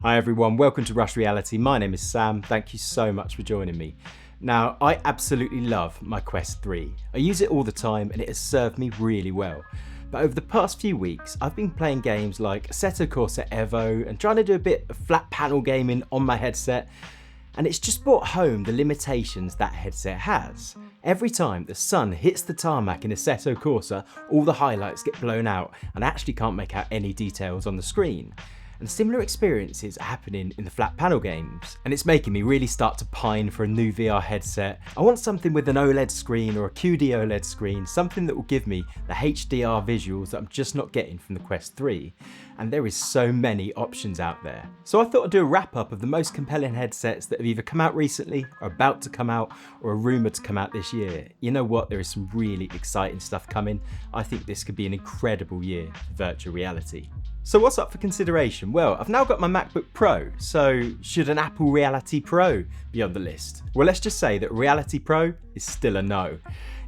Hi everyone, welcome to Rush Reality. My name is Sam, thank you so much for joining me. Now, I absolutely love my Quest 3. I use it all the time and it has served me really well. But over the past few weeks, I've been playing games like Assetto Corsa Evo and trying to do a bit of flat panel gaming on my headset. And it's just brought home the limitations that headset has. Every time the sun hits the tarmac in Assetto Corsa, all the highlights get blown out and I actually can't make out any details on the screen. And similar experiences are happening in the flat panel games, and it's making me really start to pine for a new VR headset. I want something with an OLED screen or a QD OLED screen, something that will give me the HDR visuals that I'm just not getting from the Quest 3. And there is so many options out there. So I thought I'd do a wrap up of the most compelling headsets that have either come out recently, are about to come out, or are rumoured to come out this year. You know what, there is some really exciting stuff coming. I think this could be an incredible year for virtual reality. So what's up for consideration? Well, I've now got my MacBook Pro, so should an Apple Reality Pro be on the list? Well, let's just say that Reality Pro is still a no.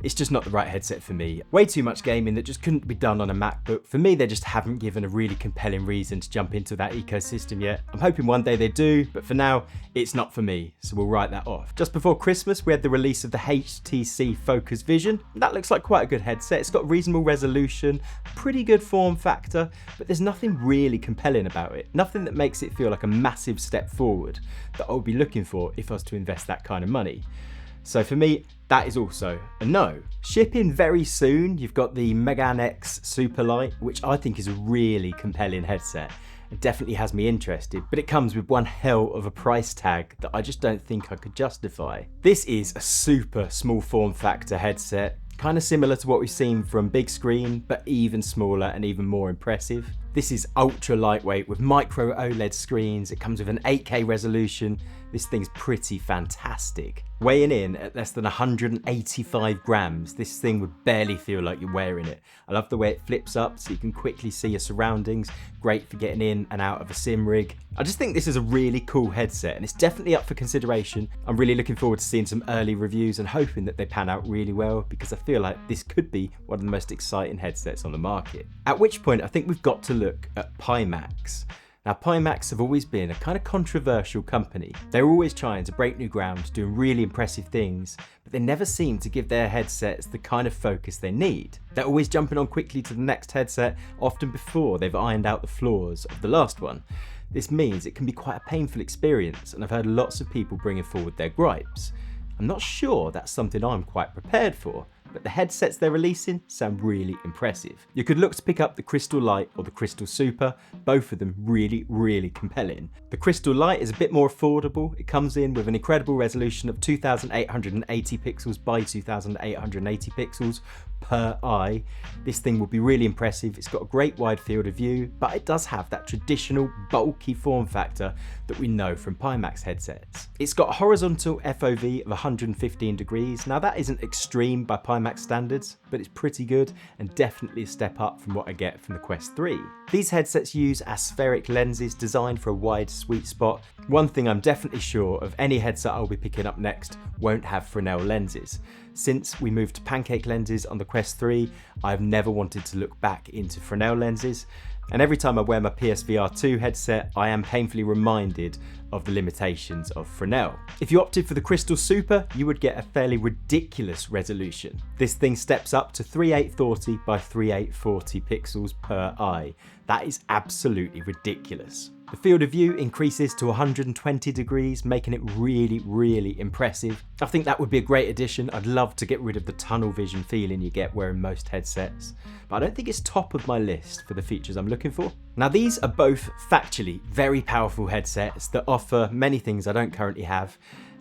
It's just not the right headset for me. Way too much gaming that just couldn't be done on a MacBook. For me, they just haven't given a really compelling reason to jump into that ecosystem yet. I'm hoping one day they do, but for now, it's not for me, so we'll write that off. Just before Christmas, we had the release of the HTC Focus Vision. That looks like quite a good headset. It's got reasonable resolution, pretty good form factor, but there's nothing really compelling about it. Nothing that makes it feel like a massive step forward that I would be looking for if I was to invest that kind of money. So for me, that is also a no. Shipping very soon, you've got the MeganeX Superlight, which I think is a really compelling headset. It definitely has me interested, but it comes with one hell of a price tag that I just don't think I could justify. This is a super small form factor headset, kind of similar to what we've seen from big screen, but even smaller and even more impressive. This is ultra lightweight with micro OLED screens. It comes with an 8K resolution. This thing's pretty fantastic. Weighing in at less than 185 grams, this thing would barely feel like you're wearing it. I love the way it flips up so you can quickly see your surroundings. Great for getting in and out of a sim rig. I just think this is a really cool headset and it's definitely up for consideration. I'm really looking forward to seeing some early reviews and hoping that they pan out really well because I feel like this could be one of the most exciting headsets on the market. At which point I think we've got to look at Pimax. Now, Pimax have always been a kind of controversial company. They're always trying to break new ground, doing really impressive things, but they never seem to give their headsets the kind of focus they need. They're always jumping on quickly to the next headset, often before they've ironed out the flaws of the last one. This means it can be quite a painful experience, and I've heard lots of people bringing forward their gripes. I'm not sure that's something I'm quite prepared for, but the headsets they're releasing sound really impressive. You could look to pick up the Crystal Light or the Crystal Super, both of them really compelling. The Crystal Light is a bit more affordable. It comes in with an incredible resolution of 2880 pixels by 2880 pixels per eye. This thing will be really impressive. It's got a great wide field of view, but it does have that traditional bulky form factor that we know from Pimax headsets. It's got a horizontal FOV of 115 degrees. Now that isn't extreme by Pimax standards, but it's pretty good and definitely a step up from what I get from the Quest 3. These headsets use aspheric lenses designed for a wide sweet spot. One thing I'm definitely sure of, any headset I'll be picking up next won't have Fresnel lenses. Since we moved to pancake lenses on the Quest 3, I've never wanted to look back into Fresnel lenses. And every time I wear my PSVR 2 headset, I am painfully reminded of the limitations of Fresnel. If you opted for the Crystal Super, you would get a fairly ridiculous resolution. This thing steps up to 3840 by 3840 pixels per eye. That is absolutely ridiculous. The field of view increases to 120 degrees, making it really impressive. I think that would be a great addition. I'd love to get rid of the tunnel vision feeling you get wearing most headsets, but I don't think it's top of my list for the features I'm looking for. Now, these are both factually very powerful headsets that offer many things I don't currently have,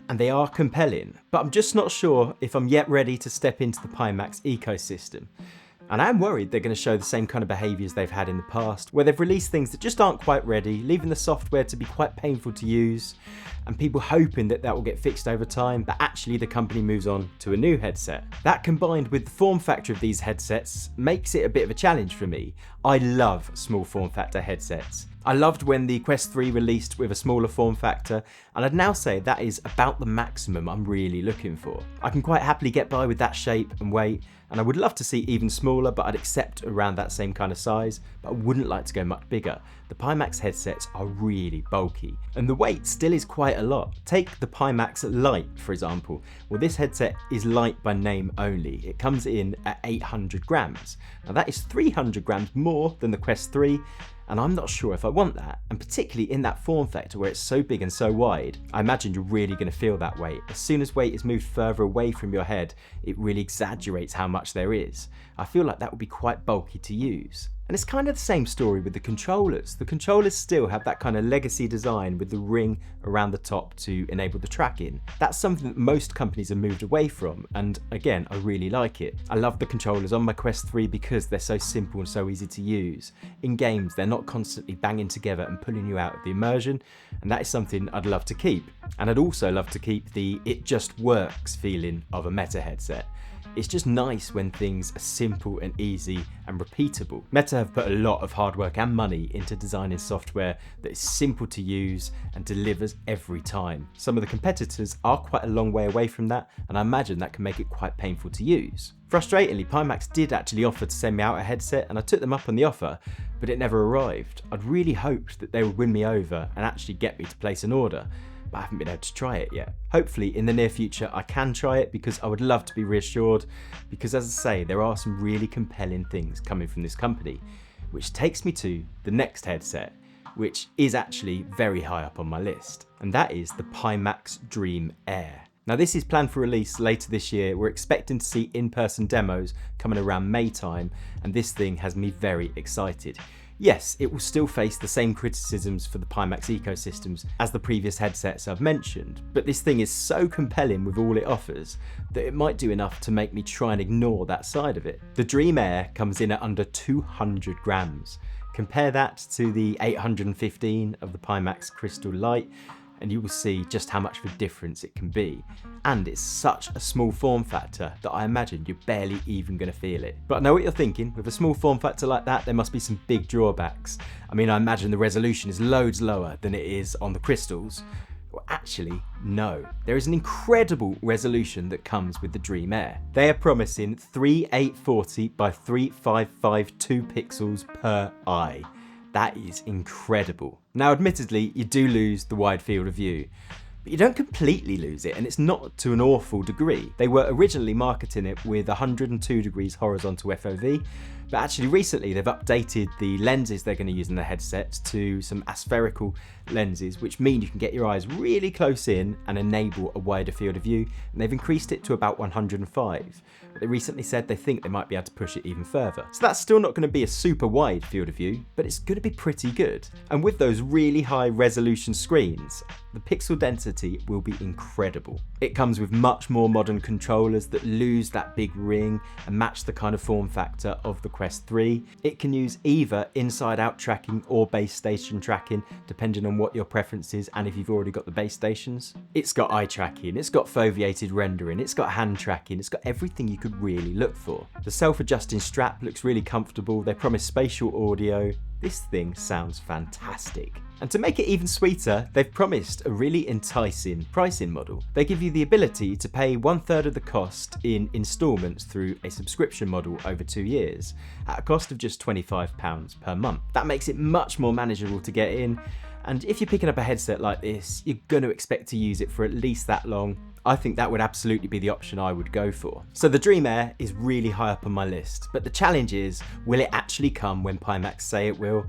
and they are compelling, but I'm just not sure if I'm yet ready to step into the Pimax ecosystem. And I'm worried they're going to show the same kind of behaviours they've had in the past, where they've released things that just aren't quite ready, leaving the software to be quite painful to use, and people hoping that that will get fixed over time, but actually the company moves on to a new headset. That, combined with the form factor of these headsets, makes it a bit of a challenge for me. I love small form factor headsets. I loved when the Quest 3 released with a smaller form factor, and I'd now say that is about the maximum I'm really looking for. I can quite happily get by with that shape and weight, and I would love to see even smaller, but I'd accept around that same kind of size, but I wouldn't like to go much bigger. The Pimax headsets are really bulky, and the weight still is quite a lot. Take the Pimax Lite, for example. Well, this headset is light by name only. It comes in at 800 grams. Now that is 300 grams more than the Quest 3, and I'm not sure if I want that, and particularly in that form factor where it's so big and so wide, I imagine you're really going to feel that weight. As soon as weight is moved further away from your head, it really exaggerates how much there is. I feel like that would be quite bulky to use. And it's kind of the same story with the controllers. The controllers still have that kind of legacy design with the ring around the top to enable the tracking. That's something that most companies have moved away from, and again, I really like it. I love the controllers on my Quest 3 because they're so simple and so easy to use. In games, they're not constantly banging together and pulling you out of the immersion, and that is something I'd love to keep. And I'd also love to keep the "it just works" feeling of a Meta headset. It's just nice when things are simple and easy and repeatable. Meta have put a lot of hard work and money into designing software that is simple to use and delivers every time. Some of the competitors are quite a long way away from that, and I imagine that can make it quite painful to use. Frustratingly, Pimax did actually offer to send me out a headset, and I took them up on the offer, but it never arrived. I'd really hoped that they would win me over and actually get me to place an order, but I haven't been able to try it yet. Hopefully in the near future I can try it, because I would love to be reassured, because as I say, there are some really compelling things coming from this company, which takes me to the next headset, which is actually very high up on my list, and that is the Pimax Dream Air. Now this is planned for release later this year. We're expecting to see in-person demos coming around May time, and this thing has me very excited. Yes, it will still face the same criticisms for the Pimax ecosystems as the previous headsets I've mentioned, but this thing is so compelling with all it offers that it might do enough to make me try and ignore that side of it. The Dream Air comes in at under 200 grams. Compare that to the 815 of the Pimax Crystal Light, and you will see just how much of a difference it can be. And it's such a small form factor that I imagine you're barely even going to feel it. But I know what you're thinking, with a small form factor like that, there must be some big drawbacks. I mean, I imagine the resolution is loads lower than it is on the Crystals. Well, actually, no. There is an incredible resolution that comes with the Dream Air. They are promising 3840 by 3552 pixels per eye. That is incredible. Now admittedly, you do lose the wide field of view, but you don't completely lose it, and it's not to an awful degree. They were originally marketing it with 102 degrees horizontal FOV, but actually recently they've updated the lenses they're going to use in the headsets to some aspherical lenses, which mean you can get your eyes really close in and enable a wider field of view, and they've increased it to about 105. But they recently said they think they might be able to push it even further. So that's still not going to be a super wide field of view, but it's going to be pretty good. And with those really high resolution screens, the pixel density will be incredible. It comes with much more modern controllers that lose that big ring and match the kind of form factor of the Quest 3. It can use either inside-out tracking or base station tracking, depending on what your preference is and if you've already got the base stations. It's got eye tracking, it's got foveated rendering, it's got hand tracking, it's got everything you could really look for. The self-adjusting strap looks really comfortable, they promise spatial audio. This thing sounds fantastic. And to make it even sweeter, they've promised a really enticing pricing model. They give you the ability to pay 1/3 of the cost in instalments through a subscription model over 2 years, at a cost of just £25 per month. That makes it much more manageable to get in, and if you're picking up a headset like this, you're going to expect to use it for at least that long. I think that would absolutely be the option I would go for. So the Dream Air is really high up on my list, but the challenge is, will it actually come when Pimax say it will?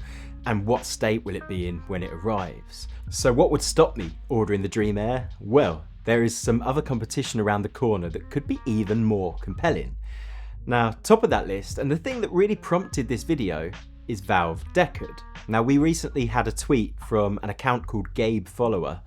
And what state will it be in when it arrives? So what would stop me ordering the Dream Air? Well, there is some other competition around the corner that could be even more compelling. Now, top of that list, and the thing that really prompted this video, is Valve Deckard. Now, we recently had a tweet from an account called Gabe Follower,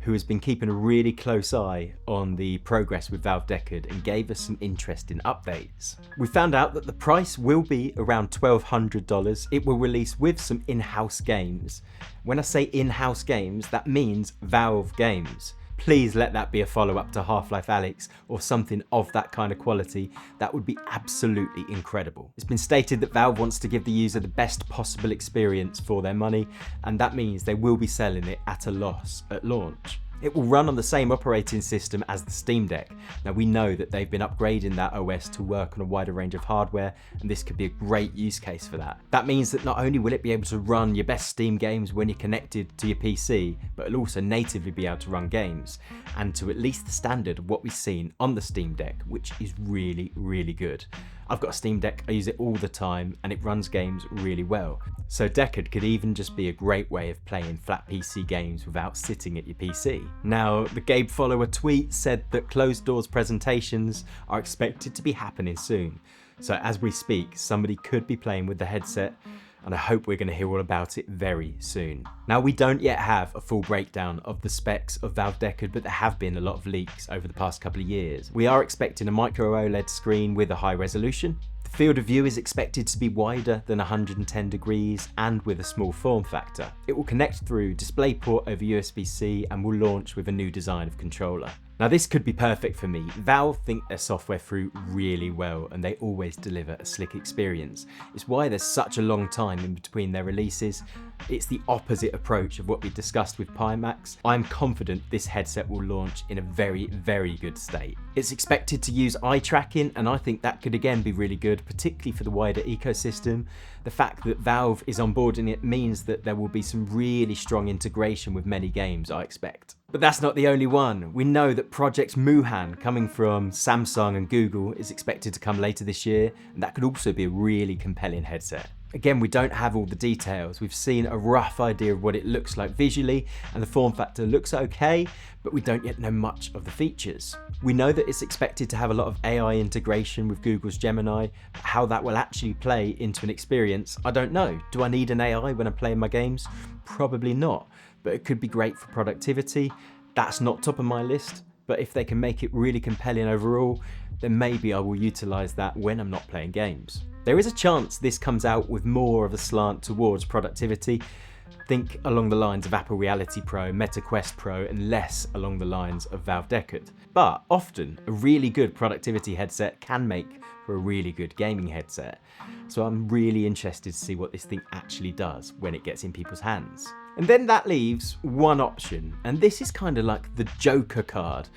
who has been keeping a really close eye on the progress with Valve Deckard and gave us some interesting updates. We found out that the price will be around $1,200. It will release with some in-house games. When I say in-house games, that means Valve games. Please let that be a follow-up to Half-Life Alyx or something of that kind of quality. That would be absolutely incredible. It's been stated that Valve wants to give the user the best possible experience for their money, and that means they will be selling it at a loss at launch. It will run on the same operating system as the Steam Deck. Now we know that they've been upgrading that OS to work on a wider range of hardware, and this could be a great use case for that. That means that not only will it be able to run your best Steam games when you're connected to your PC, but it'll also natively be able to run games, and to at least the standard of what we've seen on the Steam Deck, which is really, really good. I've got a Steam Deck, I use it all the time, and it runs games really well. So Deckard could even just be a great way of playing flat PC games without sitting at your PC. Now, the Gabe follower tweet said that closed doors presentations are expected to be happening soon. So as we speak, somebody could be playing with the headset, and I hope we're going to hear all about it very soon. Now, we don't yet have a full breakdown of the specs of Valve Deckard, but there have been a lot of leaks over the past couple of years. We are expecting a micro OLED screen with a high resolution. The field of view is expected to be wider than 110 degrees and with a small form factor. It will connect through DisplayPort over USB-C and will launch with a new design of controller. Now this could be perfect for me. Valve think their software through really well, and they always deliver a slick experience. It's why there's such a long time in between their releases. It's the opposite approach of what we discussed with Pimax. I'm confident this headset will launch in a very, very good state. It's expected to use eye tracking, and I think that could again be really good, particularly for the wider ecosystem. The fact that Valve is onboarding it means that there will be some really strong integration with many games, I expect. But that's not the only one. We know that Project Moohan, coming from Samsung and Google, is expected to come later this year, and that could also be a really compelling headset. Again, we don't have all the details. We've seen a rough idea of what it looks like visually, and the form factor looks okay, but we don't yet know much of the features. We know that it's expected to have a lot of AI integration with Google's Gemini. How that will actually play into an experience, I don't know. Do I need an AI when I'm playing my games? Probably not, but it could be great for productivity. That's not top of my list, but if they can make it really compelling overall, then maybe I will utilize that when I'm not playing games. There is a chance this comes out with more of a slant towards productivity. Think along the lines of Apple Reality Pro, Meta Quest Pro, and less along the lines of Valve Deckard. But often, a really good productivity headset can make for a really good gaming headset. So I'm really interested to see what this thing actually does when it gets in people's hands. And then that leaves one option, and this is kind of like the Joker card,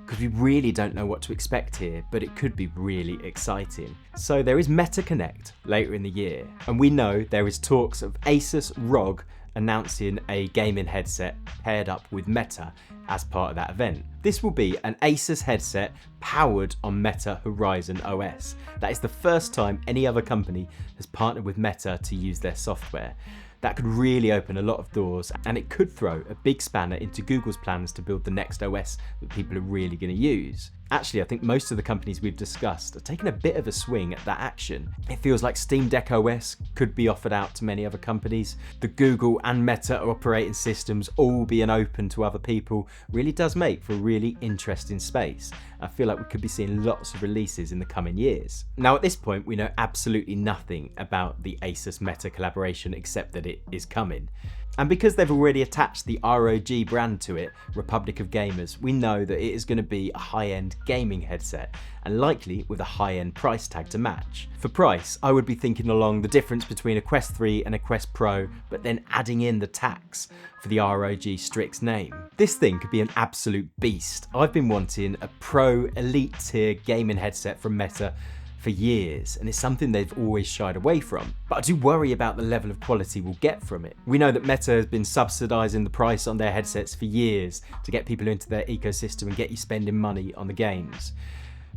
because we really don't know what to expect here, but it could be really exciting. So there is Meta Connect later in the year, and we know there is talks of Asus ROG announcing a gaming headset paired up with Meta as part of that event. This will be an Asus headset powered on Meta Horizon OS. That is the first time any other company has partnered with Meta to use their software. That could really open a lot of doors, and it could throw a big spanner into Google's plans to build the next OS that people are really going to use. Actually, I think most of the companies we've discussed are taking a bit of a swing at that action. It feels like Steam Deck OS could be offered out to many other companies. The Google and Meta operating systems all being open to other people really does make for a really interesting space. I feel like we could be seeing lots of releases in the coming years. Now at this point, we know absolutely nothing about the Asus Meta collaboration except that it is coming. And because they've already attached the ROG brand to it, Republic of Gamers, we know that it is going to be a high-end gaming headset, and likely with a high-end price tag to match. For price, I would be thinking along the difference between a Quest 3 and a Quest Pro, but then adding in the tax for the ROG Strix name. This thing could be an absolute beast. I've been wanting a Pro Elite tier gaming headset from Meta for years, and it's something they've always shied away from. But I do worry about the level of quality we'll get from it. We know that Meta has been subsidizing the price on their headsets for years to get people into their ecosystem and get you spending money on the games.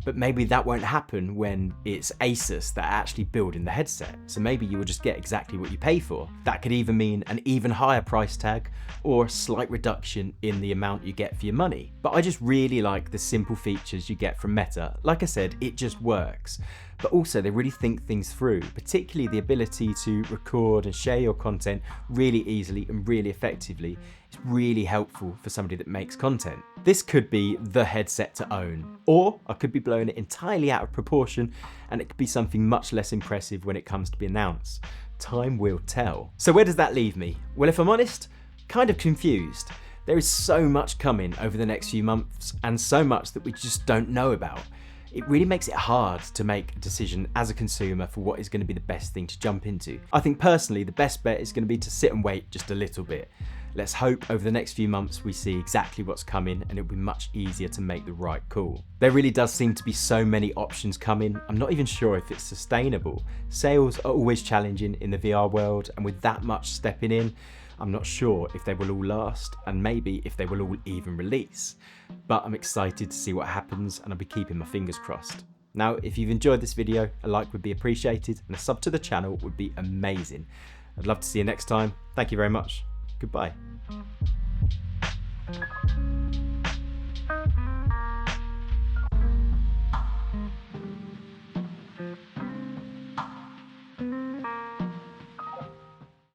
But maybe that won't happen when it's Asus that are actually building the headset. So maybe you will just get exactly what you pay for. That could either mean an even higher price tag or a slight reduction in the amount you get for your money. But I just really like the simple features you get from Meta. Like I said, it just works. But also they really think things through, particularly the ability to record and share your content really easily and really effectively. It's really helpful for somebody that makes content. This could be the headset to own, or I could be blowing it entirely out of proportion and it could be something much less impressive when it comes to be announced. Time will tell. So where does that leave me? Well, if I'm honest, kind of confused. There is so much coming over the next few months and so much that we just don't know about. It really makes it hard to make a decision as a consumer for what is going to be the best thing to jump into. I think personally the best bet is going to be to sit and wait just a little bit. Let's hope over the next few months we see exactly what's coming and it'll be much easier to make the right call. There really does seem to be so many options coming, I'm not even sure if it's sustainable. Sales are always challenging in the VR world, and with that much stepping in, I'm not sure if they will all last, and maybe if they will all even release. But I'm excited to see what happens, and I'll be keeping my fingers crossed. Now, if you've enjoyed this video, a like would be appreciated, and a sub to the channel would be amazing. I'd love to see you next time. Thank you very much. Goodbye.